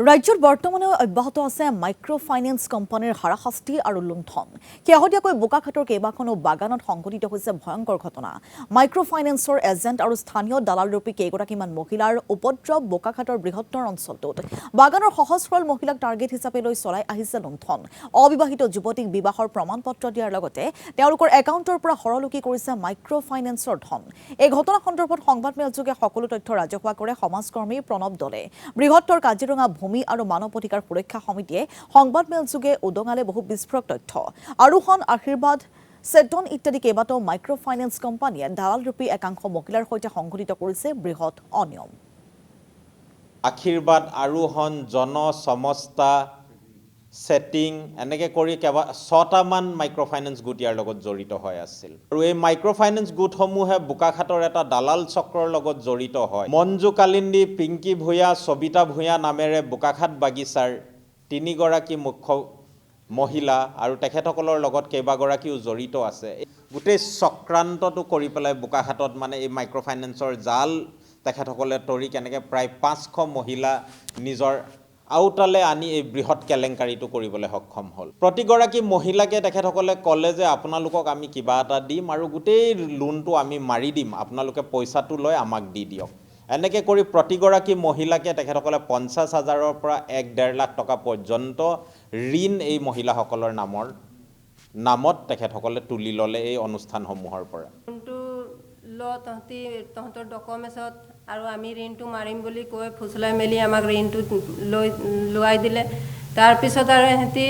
ৰাজ্যৰ বৰ্তমানে অব্যাহত আছে মাইক্ৰ ফাইনেন্স কোম্পানীৰ হাৰাশাস্তি আৰু লুণ্ঠন। শেহতীয়াকৈ বোকাখাটৰ কেইবাখনো বাগানত সংঘটিত হৈছে ভয়ংকৰ ঘটনা। মাইক্ৰ ফাইনেন্সৰ এজেণ্ট আৰু স্থানীয় দালালৰূপী কেইগৰাকীমান মহিলাৰ উপদ্ৰৱ বোকাখাটৰ বৃহত্তৰ অঞ্চলটোত। বাগানৰ সহজ সৰল মহিলাক টাৰ্গেট হিচাপে লৈ চলাই আহিছে লুণ্ঠন। অবিবাহিত যুৱতীক বিবাহৰ প্ৰমাণ পত্ৰ দিয়াৰ লগতে তেওঁলোকৰ একাউণ্টৰ পৰা সৰলকি কৰিছে মাইক্ৰ ফাইনেন্সৰ ধন। এই ঘটনা সন্দৰ্ভত সংবাদমেলযোগে সকলো তথ্য ৰাজহুৱা কৰে সমাজকৰ্মী প্ৰণৱ দলে। বৃহত্তৰ কাজিৰঙা ভূমি আৰু মানৱ অধিকাৰ সুৰক্ষা সমিতিয়ে সংবাদমেলযোগে উদঙালে বহু বিস্ফোৰক তথ্য। আৰোহণ, আশীৰ্বাদ, চেতন ইত্যাদি কেইবাটাও মাইক্ৰ ফাইনেন্স কোম্পানীয়ে দালালৰূপী একাংশ মহিলাৰ সৈতে সংঘটিত কৰিছে বৃহৎ অনিয়ম। আশীৰ্বাদ, আৰোহণ, জন, সমস্তা, ছেটিং এনেকৈ কৰি 6টামান মাইক্ৰ ফাইনেন্স গোট ইয়াৰ লগত জড়িত হৈ আছিল। আৰু এই মাইক্ৰ ফাইনেন্স গোটসমূহে বোকাখাটৰ এটা দালাল চক্ৰৰ লগত জড়িত হয়। মঞ্জু কালিন্দী, পিংকী ভূঞা, সবিতা ভূঞা নামেৰে বোকাখাট বাগিচাৰ 3গৰাকী মুখ্য মহিলা আৰু তেখেতসকলৰ লগত কেইবাগৰাকীও জড়িত আছে। গোটেই চক্ৰান্তটো কৰি পেলাই বোকাখাটত এই মাইক্ৰ ফাইনেন্সৰ জাল তেখেতসকলে তৰি কেনেকৈ প্ৰায় 500 মহিলা নিজৰ আওতালে আনি এই বৃহৎ কেলেংকাৰীটো কৰিবলৈ সক্ষম হ'ল। প্ৰতিগৰাকী মহিলাকে তেখেতসকলে ক'লে যে আপোনালোকক আমি কিবা এটা দিম আৰু গোটেই লোনটো আমি মাৰি দিম, আপোনালোকে পইচাটো লৈ আমাক দি দিয়ক। এনেকৈ কৰি প্ৰতিগৰাকী মহিলাকে তেখেতসকলে 50,000ৰ পৰা 1-1.5 লাখ টকা পৰ্যন্ত ঋণ এই মহিলাসকলৰ নামত তেখেতসকলে তুলি ল'লে এই অনুষ্ঠানসমূহৰ পৰা। তহঁতৰ ডকুমেণ্টছত আৰু আমি ঋণটো মাৰিম বুলি কৈ ফুচলাই মেলি আমাক ঋণটো লোৱাই দিলে। তাৰপিছত আৰু সিহঁতি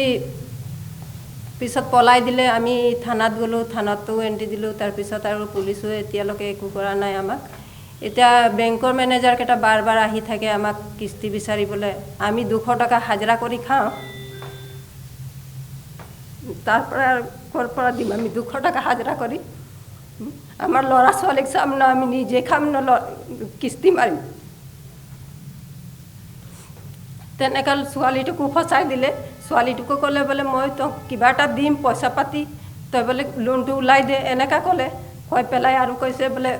পিছত পলাই দিলে। আমি থানাত গ'লোঁ, থানাতো এণ্ট্ৰি দিলোঁ। তাৰপিছত আৰু পুলিচো এতিয়ালৈকে একো কৰা নাই আমাক। এতিয়া বেংকৰ মেনেজাৰকেইটা বাৰ বাৰ আহি থাকে আমাক কিস্তি বিচাৰিবলৈ। আমি 200 টকা হাজিৰা কৰি খাওঁ, তাৰ পৰা ক'ৰ পৰা দিম আমি 200 টকা হাজিৰা কৰি? আমাৰ ল'ৰা ছোৱালীক চাম ন, আমি নিজে খাম ন, কিস্তি মাৰিম? তেনেকৈ ছোৱালীটোকো ফচাই দিলে। ছোৱালীটোকো ক'লে বোলে মই তোক কিবা এটা দিম পইচা পাতি, তই বোলে লোনটো ওলাই দে, এনেকৈ ক'লে। কৈ পেলাই আৰু কৈছে বোলে